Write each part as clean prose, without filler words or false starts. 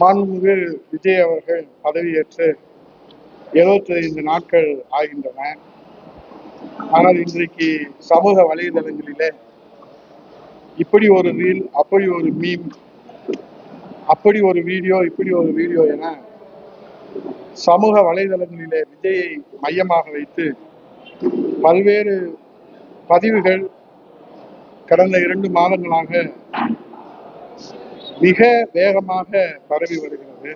மாண்புமிகு விஜய் அவர்கள் பதவியேற்று 75 நாட்கள் ஆகின்றன. ஆனால் இன்றைக்கு சமூக வலைதளங்களிலே இப்படி ஒரு ரீல், அப்படி ஒரு மீம், அப்படி ஒரு வீடியோ, இப்படி ஒரு வீடியோ என சமூக வலைதளங்களிலே விஜயை மையமாக வைத்து பல்வேறு பதிவுகள் கடந்த 2 மாதங்களாக மிக வேகமாக பரவி வருகிறது.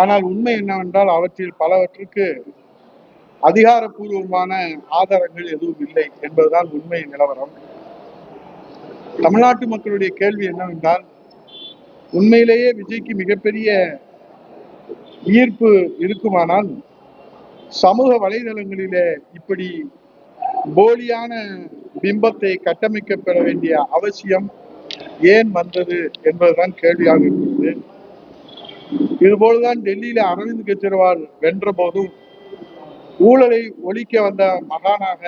ஆனால் உண்மை என்னவென்றால் அவற்றில் பலவற்றுக்கு அதிகாரப்பூர்வமான ஆதாரங்கள் எதுவும் இல்லை என்பதுதான் உண்மை நிலவரம். தமிழ்நாட்டு மக்களுடைய கேள்வி என்னவென்றால், உண்மையிலேயே விஜய்க்கு மிகப்பெரிய ஈர்ப்பு இருக்குமானால் சமூக வலைதளங்களிலே இப்படி போலியான பிம்பத்தை கட்டமைக்கப்பட வேண்டிய அவசியம் ஏன் வந்தது என்பதுதான் கேள்வியாக இருக்கிறது. இதுபோலதான் டெல்லியில அரவிந்த் கெஜ்ரிவால் வென்ற போதும் ஊழலை ஒழிக்க வந்த மகானாக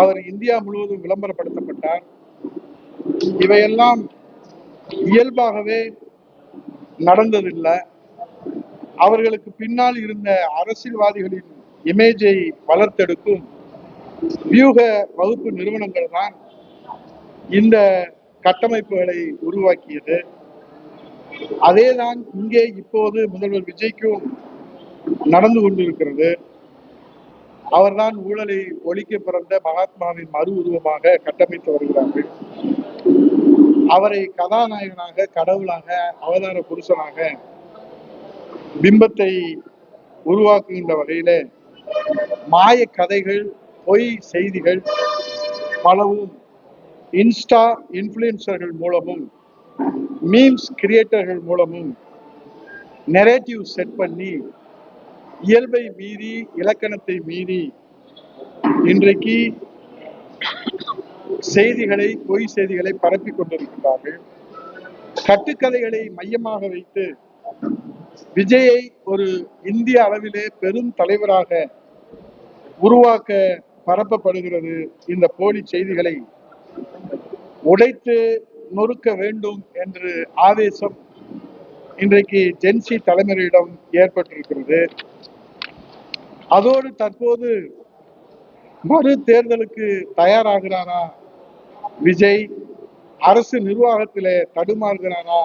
அவர் இந்தியா முழுவதும் விளம்பரப்படுத்தப்பட்டார். இவையெல்லாம் இயல்பாகவே நடந்ததில்லை. அவர்களுக்கு பின்னால் இருந்த அரசியல்வாதிகளின் இமேஜை வளர்த்தெடுக்கும் வியூக வகுப்பு நிறுவனங்கள் தான் இந்த கட்டமைப்புகளை உருவாக்கியது. அதேதான் இங்கே இப்போது முதல்வர் விஜய்க்கும் நடந்து கொண்டிருக்கிறது. அவர்தான் ஊழலை ஒழிக்க பிறந்த மகாத்மாவின் மறு உருவமாக கட்டமைத்து வருகிறார்கள். அவரை கதாநாயகனாக, கடவுளாக, அவதார புருஷனாக பிம்பத்தை உருவாக்குகின்ற வகையில மாய கதைகள், பொய் செய்திகள் பலவும் இன்ஸ்டா இன்ஃபுளுசர்கள் மூலமும் மீம்ஸ் கிரியேட்டர்கள் மூலமும் நெரேட்டிவ் செட் பண்ணி இயல்பை மீறி, இலக்கணத்தை மீறி இன்றைக்கு செய்திகளை, பொய் செய்திகளை பரப்பிக் கொண்டிருக்கிறார்கள். கட்டுக்கதைகளை மையமாக வைத்து விஜயை ஒரு இந்திய அளவிலே பெரும் தலைவராக உருவாக்க பரப்பப்படுகிறது. இந்த போலி செய்திகளை உடைத்து நொறுக்க வேண்டும் என்று ஆவேசம் இன்றைக்கு ஜென்சி தலைமுறையிடம் ஏற்பட்டிருக்கிறது. அதோடு தற்போது மறு தேர்தலுக்கு தயாராகிறாரா விஜய், அரசு நிர்வாகத்திலே தடுமாறுகிறாரா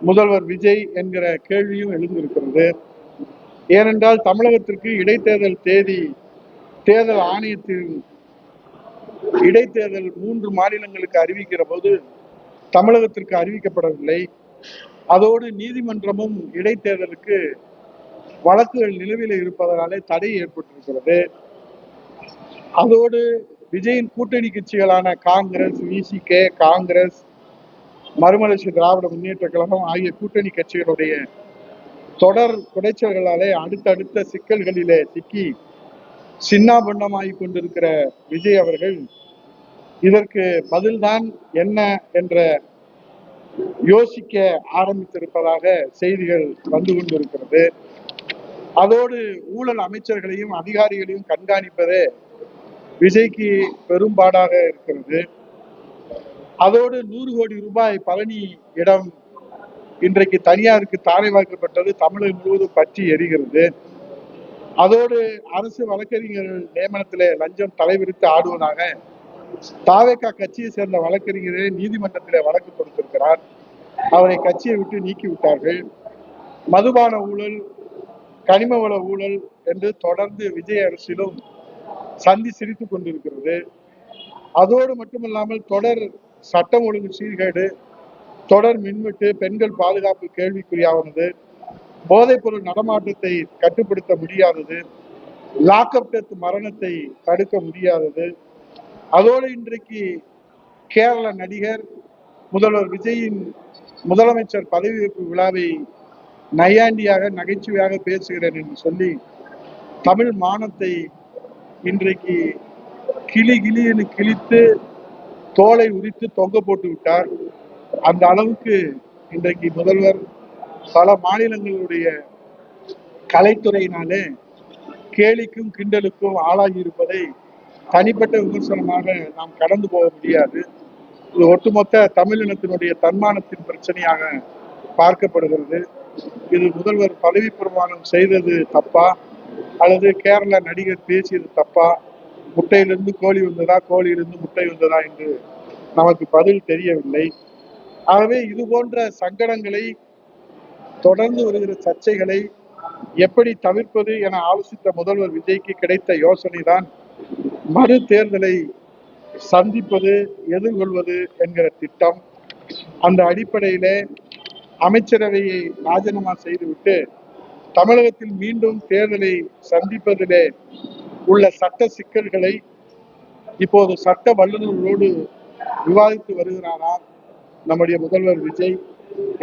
முதல்வர் விஜய் என்கிற கேள்வியும் எழுந்திருக்கிறது. ஏனென்றால் தமிழகத்திற்கு இடைத்தேர்தல் தேதி தேர்தல் ஆணையத்தின் இடைத்தேர்தல் 3 மாநிலங்களுக்கு அறிவிக்கிற போது தமிழகத்திற்கு அறிவிக்கப்படவில்லை. அதோடு நீதிமன்றமும் இடைத்தேர்தலுக்கு வழக்குகள் நிலுவையில் இருப்பதனாலே தடை ஏற்பட்டிருக்கிறது. அதோடு விஜயின் கூட்டணி கட்சிகளான காங்கிரஸ், விசிகே, காங்கிரஸ், மறுமலர்ச்சி திராவிட முன்னேற்ற கழகம் ஆகிய கூட்டணி கட்சிகளுடைய தொடர் குடைச்சல்களாலே அடுத்தடுத்த சிக்கல்களிலே சிக்கி சின்னாபண்ணமாகி கொண்டிருக்கிற விஜய் அவர்கள் இதற்கு பதில்தான் என்ன என்ற யோசிக்க ஆரம்பித்திருப்பதாக செய்திகள் வந்து கொண்டிருக்கிறது. அதோடு ஊழல் அமைச்சர்களையும் அதிகாரிகளையும் கண்காணிப்பதே விஜய்க்கு பெரும்பாடாக இருக்கிறது. அதோடு 100 கோடி ரூபாய் பழனி இடம் இன்றைக்கு தனியாருக்கு தாரை வார்க்கப்பட்டது தமிழகம் முழுவதும் பற்றி எரிகிறது. அதோடு அரசு வழக்கறிஞர்கள் நியமனத்திலே லஞ்சம் தலைவிரித்து ஆடுவதாக தாவேகா கட்சியை சேர்ந்த வழக்கறிஞரே நீதிமன்றத்திலே வழக்கு கொடுத்திருக்கிறார். அவரை கட்சியை விட்டு நீக்கி விட்டார்கள். மதுபான ஊழல், கனிம வள ஊழல் என்று தொடர்ந்து விஜய் அரசிலும் சந்தி சிரித்துக் கொண்டிருக்கிறது. அதோடு மட்டுமல்லாமல் தொடர் சட்டம் ஒழுங்கு சீர்கேடு, தொடர் மின்வெட்டு, பெண்கள் பாதுகாப்பு கேள்விக்குறியானது, போதைப் பொருள் நடமாட்டத்தை கட்டுப்படுத்த முடியாதது, லாக்அப் டெத் மரணத்தை தடுக்க முடியாதது, அதோடு இன்றைக்கு கேரள நடிகர் முதல்வர் விஜயின் முதலமைச்சர் பதவியேற்பு விழாவை நையாண்டியாக நகைச்சுவையாக பேசுகிறேன் என்று சொல்லி தமிழ் மானத்தை இன்றைக்கு கிளி கிழித்து தோலை உரித்து தொங்க போட்டு விட்டார். அந்த அளவுக்கு இன்றைக்கு முதல்வர் பல மாநிலங்களுடைய கலைத்துறையினாலே கேலிக்கும் கிண்டலுக்கும் ஆளாகி இருப்பதை தனிப்பட்ட விமர்சனமாக நாம் கடந்து போக முடியாது. இது ஒட்டுமொத்த தமிழினத்தினுடைய தன்மானத்தின் பிரச்சனையாக பார்க்கப்படுகிறது. இது முதல்வர் பதவி பிரமாணம் செய்தது தப்பா, அல்லது கேரள நடிகர் பேசியது தப்பா, முட்டையிலிருந்து கோழி வந்ததா, கோழியிலிருந்து முட்டை வந்ததா என்று நமக்கு பதில் தெரியவில்லை. ஆகவே இது போன்ற சங்கடங்களை, தொடர்ந்து வருகிற சர்ச்சைகளை எப்படி தவிர்ப்பது என ஆலோசித்த முதல்வர் விஜய்க்கு கிடைத்த யோசனை தான் மறு தேர்தலை சந்திப்பது, எதிர்கொள்வது என்கிற திட்டம். அந்த அடிப்படையிலே அமைச்சரவையை ராஜினாமா செய்துவிட்டு தமிழகத்தில் மீண்டும் தேர்தலை சந்திப்பதிலே உள்ள சட்ட சிக்கல்களை இப்போது சட்ட வல்லுநர்களோடு விவாதித்து வருகிறாராம் நம்முடைய முதல்வர் விஜய்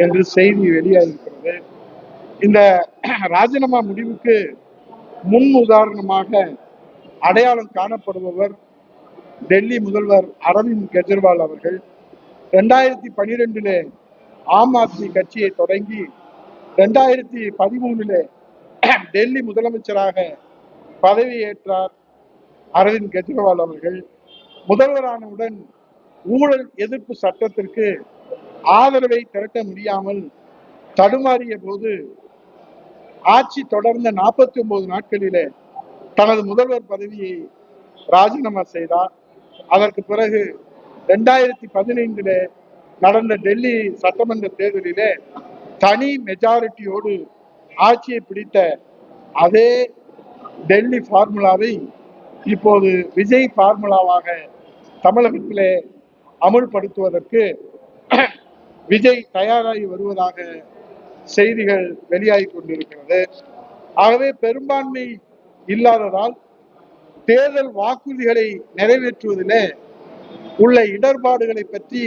என்று செய்தி வெளியாகிருக்கிறது. இந்த ராஜினாமா முடிவுக்கு முன் உதாரணமாக அடையாளம் காணப்படுபவர் டெல்லி முதல்வர் அரவிந்த் கெஜ்ரிவால் அவர்கள். 2012 ஆம் ஆத்மி கட்சியை தொடங்கி 2013 டெல்லி முதலமைச்சராக பதவியேற்றார் அரவிந்த் கெஜ்ரிவால் அவர்கள். முதல்வரானவுடன் ஊழல் எதிர்ப்பு சட்டத்திற்கு ஆதரவை திரட்ட முடியாமல் தடுமாறிய போது ஆட்சி தொடர்ந்த 49 நாட்களிலே தனது முதல்வர் பதவியை ராஜினாமா செய்தார். அதற்கு பிறகு 2015 நடந்த டெல்லி சட்டமன்ற தேர்தலிலே தனி மெஜாரிட்டியோடு ஆட்சியை பிடித்த அதே டெல்லி பார்முலாவை இப்போது விஜய் பார்முலாவாக தமிழகத்திலே அமுல்படுத்துவதற்கு விஜய் தயாராகி வருவதாக செய்திகள் வெளியாகி கொண்டிருக்கிறது. ஆகவே பெரும்பான்மை இல்லாததால் தேர்தல் வாக்குறுதிகளை நிறைவேற்றுவதிலே உள்ள இடர்பாடுகளை பற்றி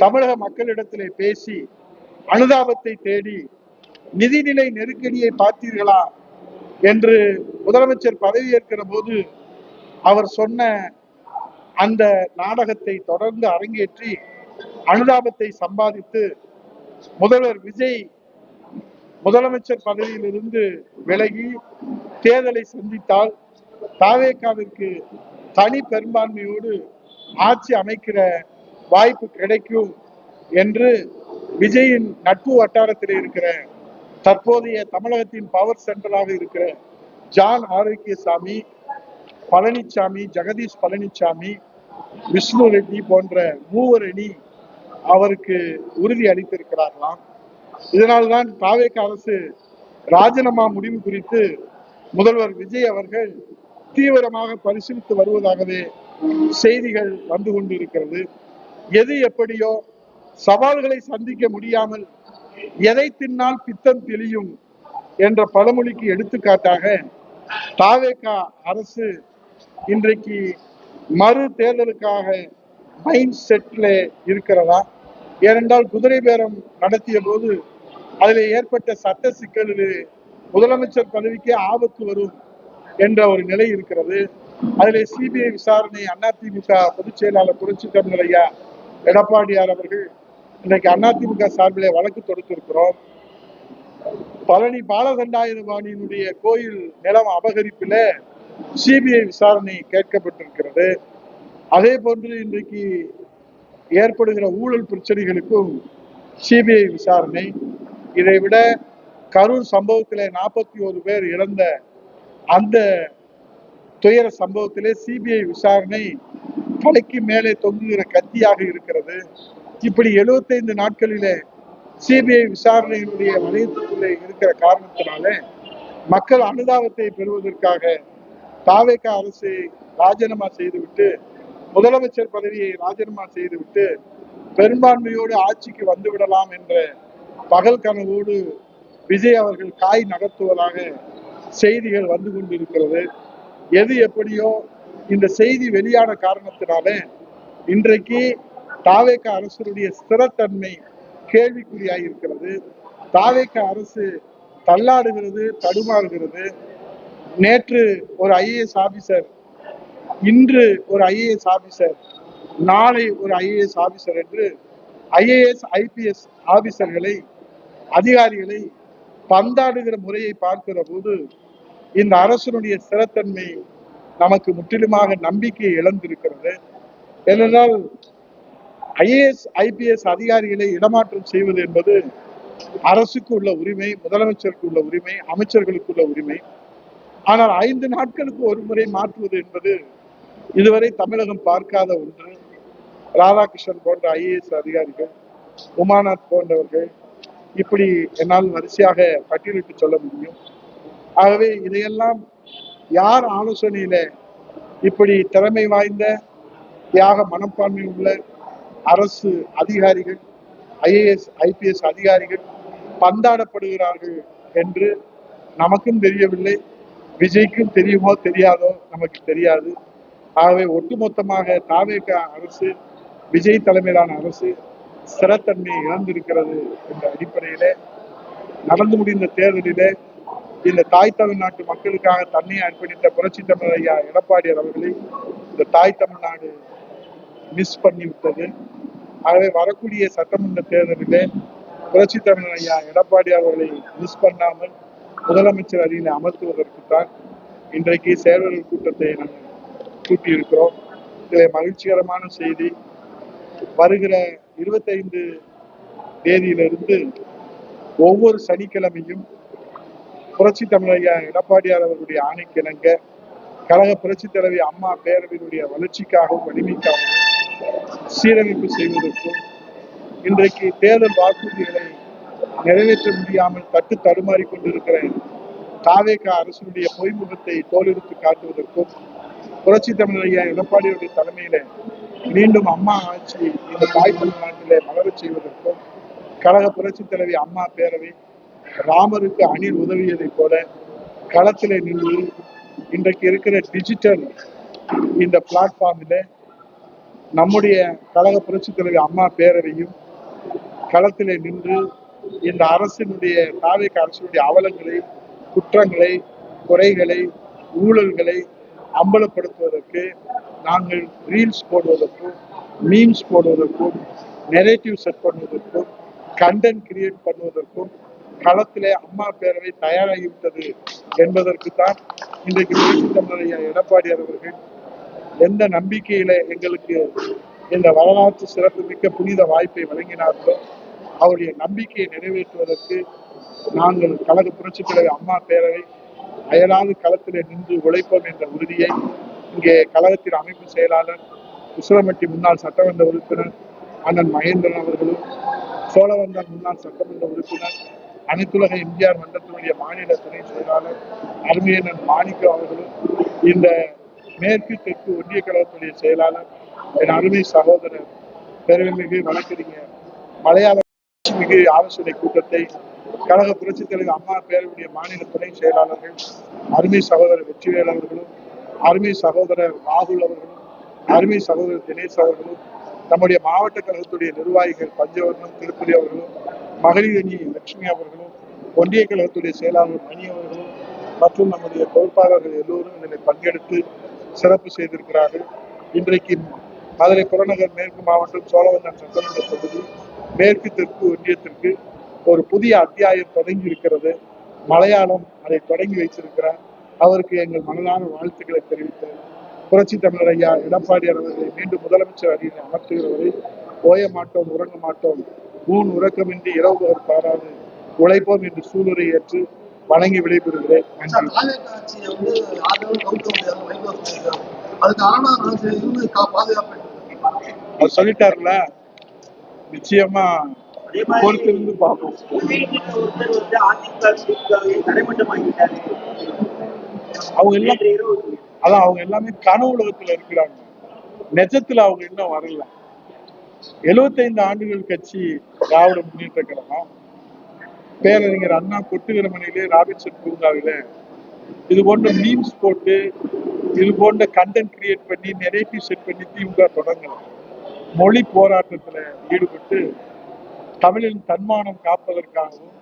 தமிழக மக்களிடத்திலே பேசி அனுதாபத்தை தேடி நிதிநிலை நெருக்கடியை பார்த்தீர்களா என்று முதலமைச்சர் பதவியேற்கிற போது அவர் சொன்ன அந்த நாடகத்தை தொடர்ந்து அரங்கேற்றி அனுதாபத்தை சம்பாதித்து முதல்வர் விஜய் முதலமைச்சர் பதவியிலிருந்து விலகி தேர்தலை சந்தித்தால் தாவேகாவிற்கு தனி பெரும்பான்மையோடு ஆட்சி அமைக்கிற வாய்ப்பு கிடைக்கும் என்று விஜயின் நட்பு வட்டாரத்தில் இருக்கிற தற்போதைய தமிழகத்தின் பவர் சென்டராக இருக்கிற ஜான் ஆரோக்கியசாமி, பழனிசாமி, ஜெகதீஷ் பழனிசாமி, விஷ்ணு ரெட்டி போன்ற மூவர் அணி அவருக்கு உறுதி அளித்திருக்கிறார்களாம். இதனால்தான் தாவேக அரசு ராஜினாமா முடிவு குறித்து முதல்வர் விஜய் அவர்கள் தீவிரமாக பரிசீலித்து வருவதாகவே செய்திகள் வந்து கொண்டிருக்கிறது. எது எப்படியோ சவால்களை சந்திக்க முடியாமல் எதை தின்னால் பித்தம் தெளியும் என்ற பழமொழிக்கு எடுத்துக்காட்டாக தாவேக அரசு இன்றைக்கு மறு தேர்தலுக்காக மைண்ட் செட்ல இருக்கிறதா? ஏனென்றால் குதிரை பேரம் நடத்திய போது அதில் ஏற்பட்ட சட்ட சிக்கலில் முதலமைச்சர் பதவிக்கே ஆபத்து வரும் என்ற ஒரு நிலை இருக்கிறது. அதில் சிபிஐ விசாரணை அதிமுக பொதுச் செயலாளர் புரட்சி தமிழர் ஐயா எடப்பாடியார் அவர்கள் இன்றைக்கு அதிமுக சார்பிலே வழக்கு தொடுத்திருக்கிறோம். பழனி பாலதண்டாயுதபாணியினுடைய கோயில் நிலம் அபகரிப்பில சிபிஐ விசாரணை கேட்கப்பட்டிருக்கிறது. அதே போன்று இன்றைக்கு ஏற்படுகிற ஊழல் பிரச்சனைகளுக்கும் சிபிஐ விசாரணை. இதைவிட கரூர் சம்பவத்திலே 41 பேர் இறந்த அந்த துயர சம்பவத்திலே சிபிஐ விசாரணை தலைக்கு மேலே தொங்குகிற கத்தியாக இருக்கிறது. இப்படி 75 நாட்களிலே சிபிஐ விசாரணையினுடைய வளையத்துக்குள்ளே இருக்கிற காரணத்தினாலே மக்கள் அனுதாபத்தை பெறுவதற்காக தாவேக அரசை ராஜினாமா செய்துவிட்டு முதலமைச்சர் பதவியை ராஜினாமா செய்துவிட்டு பெரும்பான்மையோடு ஆட்சிக்கு வந்துவிடலாம் என்ற பகல் கனவோடு விஜய் அவர்கள் காய் நகர்த்துவதாக செய்திகள் வந்து கொண்டிருக்கிறது. எது எப்படியோ இந்த செய்தி வெளியான காரணத்தினாலே இன்றைக்கு தாவேக அரசுடைய ஸ்திரத்தன்மை கேள்விக்குறியாயிருக்கிறது. தாவேக அரசு தள்ளாடுகிறது, தடுமாறுகிறது. நேற்று ஒரு ஐஏஎஸ் ஆபீசர், இன்று ஒரு ஐஏஎஸ் ஆபீசர், நாளை ஒரு ஐஏஎஸ் ஆபீசர் என்று ஐஏஎஸ் ஐபிஎஸ் ஆபீசர்களை, அதிகாரிகளை பந்தாடுகிற முறையை பார்க்கிற போது இந்த அரசனுடைய ஸ்திரத்தன்மை நமக்கு முற்றிலுமாக நம்பிக்கை இழந்திருக்கிறது. ஏனென்றால் ஐஏஎஸ் ஐபிஎஸ் அதிகாரிகளை இடமாற்றம் செய்வது என்பது அரசுக்கு உள்ள உரிமை, முதலமைச்சருக்கு உள்ள உரிமை, அமைச்சர்களுக்கு உள்ள உரிமை. ஆனால் 5 நாட்களுக்கு ஒரு முறை மாற்றுவது என்பது இதுவரை தமிழகம் பார்க்காத ஒன்று. ராதாகிருஷ்ணன் போன்ற IAS அதிகாரிகள், உமாநாத் போன்றவர்கள், இப்படி என்னால் வரிசையாக பட்டியலிட்டு சொல்ல முடியும். ஆகவே இதையெல்லாம் யார் ஆலோசனையில இப்படி திறமை வாய்ந்த தியாக மனப்பான்மை உள்ள அரசு அதிகாரிகள், IAS, IPS அதிகாரிகள் பந்தாடப்படுகிறார்கள் என்று நமக்கும் தெரியவில்லை. விஜய்க்கும் தெரியுமோ தெரியாதோ நமக்கு தெரியாது. ஆகவே ஒட்டுமொத்தமாக தாவேக அரசு, விஜய் தலைமையிலான அரசு ஸ்திரத்தன்மையை இழந்திருக்கிறது என்ற அடிப்படையிலே நடந்து முடிந்த தேர்தலிலே இந்த தாய் தமிழ்நாட்டு மக்களுக்காக தன்னை அர்ப்பணித்த புரட்சி தமிழர் ஐயா எடப்பாடியார் அவர்களை இந்த தாய் தமிழ்நாடு மிஸ் பண்ணிவிட்டது. ஆகவே வரக்கூடிய சட்டமன்ற தேர்தலிலே புரட்சி தமிழர் ஐயா எடப்பாடியார் அவர்களை மிஸ் பண்ணாமல் முதலமைச்சர் அணியில அமர்த்துவதற்குத்தான் இன்றைக்கு செயலாளர் கூட்டத்தை நாங்கள் கூட்டியிருக்கிறோம். இதில் மகிழ்ச்சிகரமான செய்தி, வருகிற 25 தேதியிலிருந்து ஒவ்வொரு சனிக்கிழமையும் புரட்சி தமிழர் ஐயா எடப்பாடியார் அவர்களுடைய ஆணைக்கிணங்க கழக புரட்சி தலைவி அம்மா பேரவையினுடைய வளர்ச்சிக்காகவும் வலிமைக்காகவும் சீரமைப்பு செய்வதற்கும் இன்றைக்கு தேர்தல் வாக்குறுதிகளை நிறைவேற்ற முடியாமல் தட்டு தடுமாறி கொண்டிருக்கிற தாவேக அரசுடைய பொய்முகத்தை தோலெடுத்து காட்டுவதற்கும் புரட்சி தமிழர் ஐயா எடப்பாடியுடைய தலைமையில மீண்டும் அம்மா ஆட்சி இந்த தாய் தமிழ்நாட்டிலே மலரச் செய்வதற்கும் கழக புரட்சி தலைவி அம்மா பேரவை ராமருக்கு அணில் உதவியதை போல களத்திலே நின்று இன்றைக்கு இருக்கிற டிஜிட்டல் இந்த பிளாட்ஃபார்மில் நம்முடைய கழக புரட்சி தலைவி அம்மா பேரவையும் களத்திலே நின்று இந்த அரசினுடைய தாவேக அரசினுடைய அவலங்களை, குற்றங்களை, குறைகளை, ஊழல்களை அம்பலப்படுத்துவதற்கு நாங்கள் ரீல்ஸ் போடுவதற்கும், மீம்ஸ் போடுவதற்கும், நெரேட்டிவ் செட் பண்ணுவதற்கும், கண்டென்ட் கிரியேட் பண்ணுவதற்கும் களத்திலே அம்மா பேரவை தயாராகிவிட்டது என்பதற்குத்தான் இன்றைக்கு புரட்சி தமிழர் ஐயா எடப்பாடியார் அவர்கள் எந்த நம்பிக்கையில எங்களுக்கு இந்த வரலாற்று சிறப்புமிக்க புனித வாய்ப்பை வழங்கினார்களோ அவருடைய நம்பிக்கையை நிறைவேற்றுவதற்கு நாங்கள் கழக புரட்சி தலைவர் அம்மா பேரவை அயலாது களத்திலே நின்று உழைப்போம் என்ற உறுதியை இங்கே கழகத்தின் அமைப்பு செயலாளர், உசிலம்பட்டி முன்னாள் சட்டமன்ற உறுப்பினர் அண்ணன் மகேந்திரன் அவர்களும், சோழவந்தான் முன்னாள் சட்டமன்ற உறுப்பினர், அனைத்துலக எம்ஜிஆர் மன்றத்தினுடைய மாநில துணை செயலாளர் அருமையண்ணன் மாணிக்கம் அவர்களும், இந்த மேற்கு தெற்கு ஒன்றிய கழகத்துடைய செயலாளர் என் அருமை சகோதரர் பெருமைமிகு வழக்கறிஞர் மலையாள மிகு ஆலோசனை கூட்டத்தை கழக புரட்சி தலைவர் அம்மா பேரவையுடைய மாநில துணை செயலாளர்கள் அருமை சகோதரர் வெற்றிவேல் அவர்களும், அருமை சகோதரர் ராகுல் அவர்களும், அருமை சகோதரர் தினேஷ் அவர்களும், நம்முடைய மாவட்ட கழகத்துடைய நிர்வாகிகள் பஞ்சவர்ணம் திருப்பதி அவர்களும், மகளிர் அணி லட்சுமி அவர்களும், ஒன்றிய கழகத்துடைய செயலாளர் மணி அவர்களும் மற்றும் நம்முடைய பொறுப்பாளர்கள் எல்லோரும் இதில் பங்கெடுத்து சிறப்பு செய்திருக்கிறார்கள். இன்றைக்கு மதுரை புறநகர் மேற்கு மாவட்டம் சோழவந்தான் சட்டமன்ற தொகுதி மேற்கு தெற்கு ஒன்றியத்திற்கு ஒரு புதிய அத்தியாயம் தொடங்கி இருக்கிறது. மலையாளம் அதை தொடங்கி வைத்திருக்கிறார். அவருக்கு எங்கள் மனதான வாழ்த்துக்களை தெரிவித்து புரட்சி தமிழர் ஐயா எடப்பாடியார் அவர்களை மீண்டும் முதலமைச்சர் அணியில் அமர்த்துகிறவரை ஓய மாட்டோம், உறங்க மாட்டோம், ஊன் உறக்கமின்றி இரவு பாராது உழைப்போம் என்று சூளுரை ஏற்று வணங்கி விடைபெறுகிறேன். அவர் சொல்லிட்டாருல, நிச்சயமா பொறுத்திருந்து பார்ப்போம். அவங்க எல்லாம் அதான் அவங்க எல்லாமே கனவு உலகத்துல இருக்கிறாங்க, நிஜத்துல அவங்க இன்னும் வரல. 75 ஆண்டுகள் கட்சி திராவிட முன்னேற்ற கழகம் பேரறிஞர் அண்ணா கொட்டுகிற மணியிலே ராபின்சன் பூங்காவிலே இது போன்ற மீம்ஸ் போட்டு இது போன்ற கண்டென்ட் கிரியேட் பண்ணி நெரேட்டிவ் செட் பண்ணி திமுக தொடங்கலாம். மொழி போராட்டத்துல ஈடுபட்டு தமிழின் தன்மானம் காப்பதற்காகவும்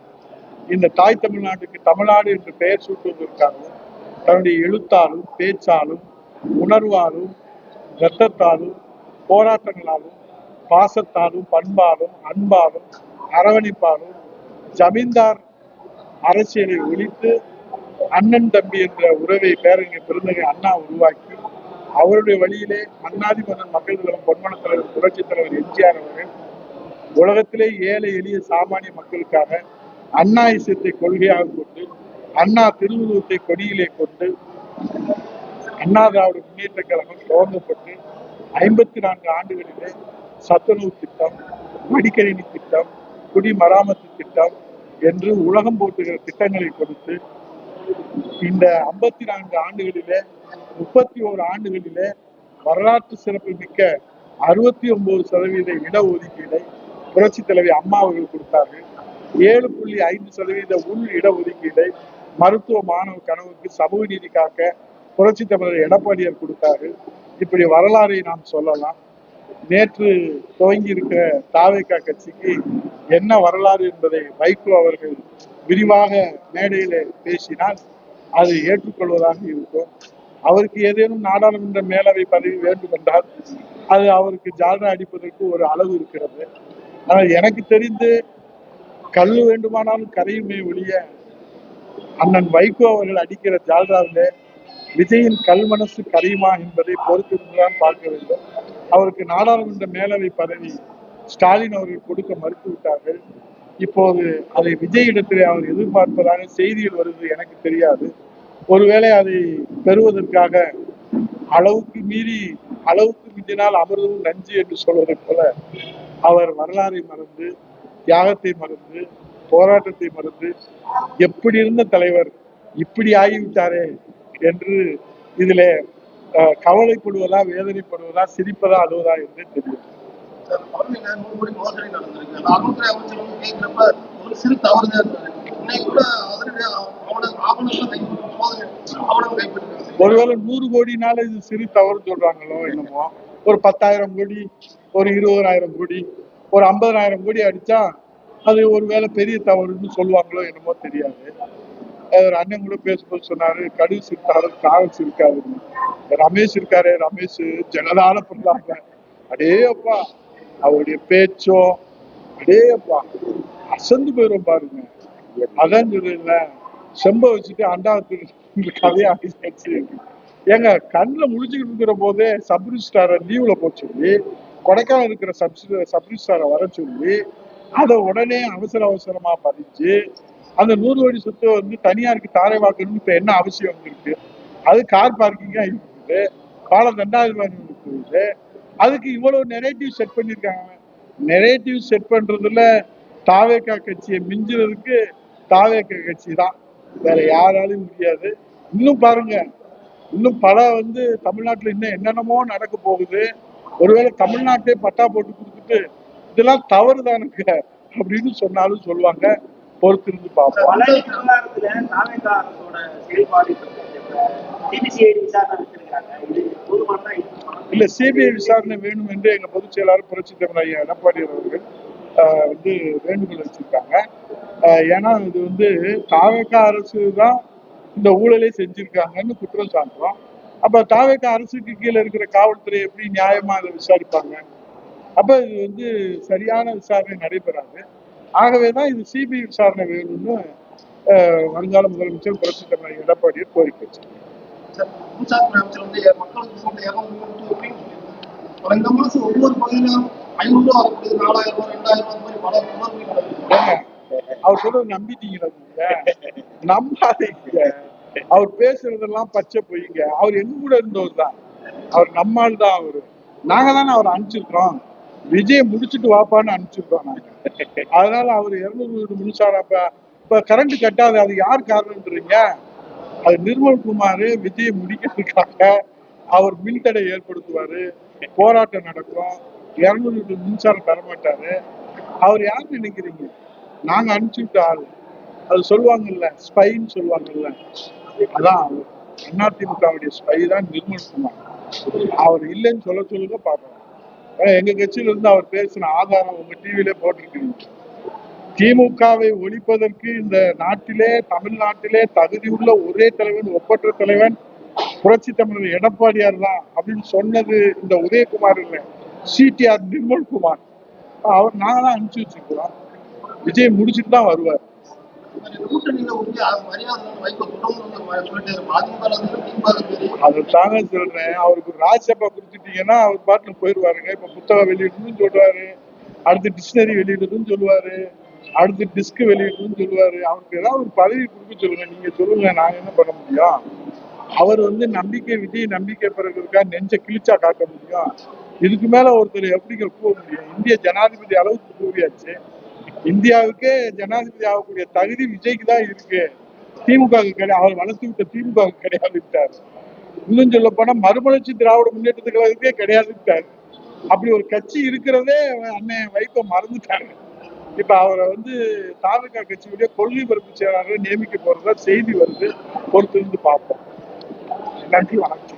இந்த தாய் தமிழ்நாட்டுக்கு தமிழ்நாடு என்று பெயர் சூட்டுவதற்காகவும் தன்னுடைய எழுத்தாலும் பேச்சாலும் உணர்வாலும் இரத்தத்தாலும் போராட்டங்களாலும் பாசத்தாலும் பண்பாலும் அன்பாலும் அரவணைப்பாலும் ஜமீன்தார் அரசியலை ஒழித்து அண்ணன் தம்பி என்ற உறவை பேரறிஞர் பெருந்தகை அண்ணா உருவாக்கி அவருடைய வழியிலே மன்னாதி மன்னன் மக்கள் தலைவர் பொன்மன தலைவர் புரட்சி தலைவர் எம்ஜிஆர் அவர்கள் உலகத்திலே ஏழை எளிய சாமானிய மக்களுக்காக அண்ணா இசத்தை கொள்கையாக கொண்டு, அண்ணா திருவுருவத்தை கொடியிலே கொண்டு, அண்ணா திராவிட முன்னேற்ற கழகம் துவங்கப்பட்டு 54 ஆண்டுகளிலே சத்துணவு திட்டம், மடிக்கணினி திட்டம், குடிமராமத்து திட்டம் என்று உலகம் போட்டுகிற திட்டங்களை கொடுத்து இந்த 54 ஆண்டுகளிலே 31 ஆண்டுகளிலே வரலாற்று சிறப்பு மிக்க 69% இடஒதுக்கீடை புரட்சி தலைவி அம்மா அவர்கள் கொடுத்தார்கள். 7.5% உள் இடஒதுக்கீடை மருத்துவ மாணவ கனவுக்கு சமூக நீதி காக்க புரட்சி தமிழர் எடப்பாடியார் கொடுத்தார்கள். இப்படி வரலாறை நாம் சொல்லலாம். நேற்று துவங்கி இருக்கிற தாவேகா கட்சிக்கு என்ன வரலாறு என்பதை வைகோ அவர்கள் விரிவாக மேடையில பேசினால் அது ஏற்றுக்கொள்வதாக இருக்கும். அவருக்கு ஏதேனும் நாடாளுமன்ற மேலவை பதவி வேண்டும் என்றால் அது அவருக்கு ஜால்ரா அடிப்பதற்கு ஒரு அளவு இருக்கிறது. ஆனால் எனக்கு தெரிந்து கல் வேண்டுமானாலும் கரையுமே ஒழிய அண்ணன் வைகோ அவர்கள் அடிக்கிற ஜால்ராவிலே விஜயின் கல் மனசு கரையுமா என்பதை பொறுத்திருந்துதான் பார்க்க வேண்டும். அவருக்கு நாடாளுமன்ற மேலவை பதவி ஸ்டாலின் அவர்கள் கொடுக்க மறுத்து விட்டார்கள். இப்போது அதை விஜய் இடத்திலே அவர் எதிர்பார்ப்பதாக செய்திகள் வருது, எனக்கு தெரியாது. ஒருவேளை அதை பெறுவதற்காக அளவுக்கு மிஞ்சினால் அமர்வும் நஞ்சு என்று சொல்வதை போல அவர் வரலாறை மறந்து, தியாகத்தை மறந்து, போராட்டத்தை மறந்து, எப்படி இருந்த தலைவர் இப்படி ஆகிவிட்டாரே என்று இதிலே கவலைப்படுவதா, வேதனைப்படுவதா, சிரிப்பதா, அழுவதா என்று தெரியும். ஒருவேளை 100 கோடினால இது சிறு தவறு சொல்றாங்களோ என்னமோ. ஒரு 10,000 கோடி, ஒரு 20,000 கோடி, ஒரு 50,000 கோடி அடிச்சா அது ஒருவேளை பெரிய தவறுன்னு சொல்லுவாங்களோ என்னமோ தெரியாது. ஒரு அண்ணன் கூட பேசும்போது சொன்னாரு, கடுகு சிரித்தாரு காவல் சிரிக்காதுன்னு. ரமேஷ் இருக்காரு, ரமேஷ் ஜனதால பண்ணாங்க. அடே அப்பா, அவருடைய பேச்சோ அடே அப்பா அசந்து போயிரும் பாருங்க. அதான் சொல்லுல, செம்ப வச்சுட்டு அண்டாவத்து கதையை ஆகிடுச்சு. ஏங்க கண்ணுல முடிச்சுக்கிட்டு இருக்கிற போதே சப்ரிஸ்டார லீவ்ல போக சொல்லி, கொடைக்கானல் இருக்கிற சப்ரிஸ்டாரை வர சொல்லி, அதை உடனே அவசரமா பதிச்சு அந்த 100 கோடி சொத்து வந்து தனியாருக்கு தாரை வாக்கணும்னு இப்ப என்ன அவசியம் இருக்கு? அது கார் பார்க்கிங்கா இருக்குது, பாலம் தண்டாதிபதி போகுது. அதுக்கு இவ்வளவு நெரேட்டிவ் செட் பண்ணிருக்காங்க. நெரேட்டிவ் செட் பண்றதுல தாவேகா கட்சியை மிஞ்சுறதுக்கு தாவேகா கட்சி தான், வேற யாராலும் முடியாது. இன்னும் பாருங்க, இன்னும் பல வந்து தமிழ்நாட்டுல இன்னும் என்னென்னமோ நடக்க போகுது. ஒருவேளை தமிழ்நாட்டே பட்டா போட்டு கொடுத்துட்டு இதெல்லாம் தவறுதானுங்க அப்படின்னு சொன்னாலும் சொல்லுவாங்க. பொறுத்திருந்து பார்ப்போம். இல்ல, சிபிஐ விசாரணை வேணும் என்று எங்க பொதுச் செயலாளர் புரட்சி தமிழர் எடப்பாடியார் அவர்கள் வந்து வேண்டுகோள் வச்சிருக்காங்க. ஏன்னா இது வந்து தாவேகா அரசு தான் இந்த ஊழலை செஞ்சிருக்காங்கன்னு குற்றம் சாட்டுறோம். அப்ப தாவேகா அரசுக்கு கீழே இருக்கிற காவல்துறை எப்படி நியாயமா அதை விசாரிப்பாங்க? அப்ப இது வந்து சரியான விசாரணை நடைபெறாது. ஆகவேதான் இது சிபிஐ விசாரணை வேணும்னு வருங்கால முதலமைச்சர் புரட்சி தமிழர் எடப்பாடியார் கோரிக்கை வச்சிருக்காங்க. அவர் சொல்றது நம்பிட்டீங்களா? நம்பாதீங்க. அவர் பேசுறதெல்லாம் பச்சை பொய்ங்க. அவர் எங்க கூட இருந்தவர் தான், அவர் நம்மால் தான். அவரு நாங்க தானே அவர் அனுப்பிச்சிருக்கோம், விஜய் முடிச்சுட்டு வாப்பான்னு அனுப்பிச்சிருக்கோம் நாங்க. அதனால அவர் 200 யூனிட் மின்சாரம் இப்ப கரண்ட் கட்டாது, அது யார் காரணம்ன்றீங்க? அது நிர்மல்குமார் விஜய் முடிக்கிறதுக்காக அவர் மின்தடை ஏற்படுத்துவாரு, போராட்டம் நடக்கும், 200 யூனிட் மின்சாரம் தரமாட்டாரு. அவர் யாருன்னு நினைக்கிறீங்க? நாங்க அனுப்பிச்சுட்ட ஆள். அது சொல்லுவாங்கல்ல, ஸ்பைன்னு சொல்லுவாங்கல்ல, அதான் அதிமுகவுடைய ஸ்பை தான் நிர்மல்குமார். அவர் இல்லைன்னு சொல்லுங்க பாக்கலாம். எங்க கட்சியில இருந்து அவர் பேசின ஆதாரம் உங்க டிவிலே போட்டிருக்கீங்க. திமுகவை ஒழிப்பதற்கு இந்த நாட்டிலே, தமிழ்நாட்டிலே தகுதியுள்ள ஒரே தலைவன், ஒப்பற்ற தலைவன் புரட்சி தமிழர் எடப்பாடியார் தான் அப்படின்னு சொன்னது இந்த உதயகுமார் இல்ல, சிடிஆர் நிர்மல்குமார். அவர் நாங்க தான் அனுப்பிச்சு வச்சிருக்கிறோம். விஜய் முடிச்சுட்டு தான் வருவார். அதைத்தாங்க சொல்றேன். அவருக்கு ராஜ்யசபா கொடுத்துட்டீங்கன்னா அவர் பாட்டுல போயிடுவாருங்க. இப்ப புத்தகம் வெளியிடணும்னு சொல்றாரு, அடுத்து டிக்ஷனரி வெளியிடுறதுன்னு சொல்லுவாரு, அடுத்து டிஸ்க் வெளியிடுறதுன்னு சொல்லுவாரு. அவருக்கு ஏதாவது ஒரு பதவி கொடுக்க சொல்லுங்க. நீங்க சொல்லுங்க, நாங்க என்ன பண்ண முடியும்? அவர் வந்து நம்பிக்கை விதி நம்பிக்கை பிறகுக்கா நெஞ்ச கிழிச்சா காட்ட முடியும். இதுக்கு மேல ஒருத்தர் எப்படிங்க கூற முடியும்? இந்திய ஜனாதிபதி அளவுக்கு கூறியாச்சு. இந்தியாவுக்கே ஜனாதிபதி ஆகக்கூடிய தகுதி விஜய்க்கு தான் இருக்கு. திமுக கிடையாது. அவர் வளர்த்து விட்ட திமுக கிடையாதுட்டாரு. இன்னும் சொல்ல போனா மறுமலர்ச்சி திராவிட முன்னேற்ற கழகத்துக்கே கிடையாதுட்டாரு. அப்படி ஒரு கட்சி இருக்கிறதே அண்ணன் வைகோ மறந்துட்டாங்க. இப்ப அவரை வந்து தாவேகா கட்சியுடைய கொள்கை பரப்பு செயலாளரை நியமிக்க போறதா செய்தி வருது. பொறுத்திருந்து பார்ப்போம். நன்றி, வணக்கம்.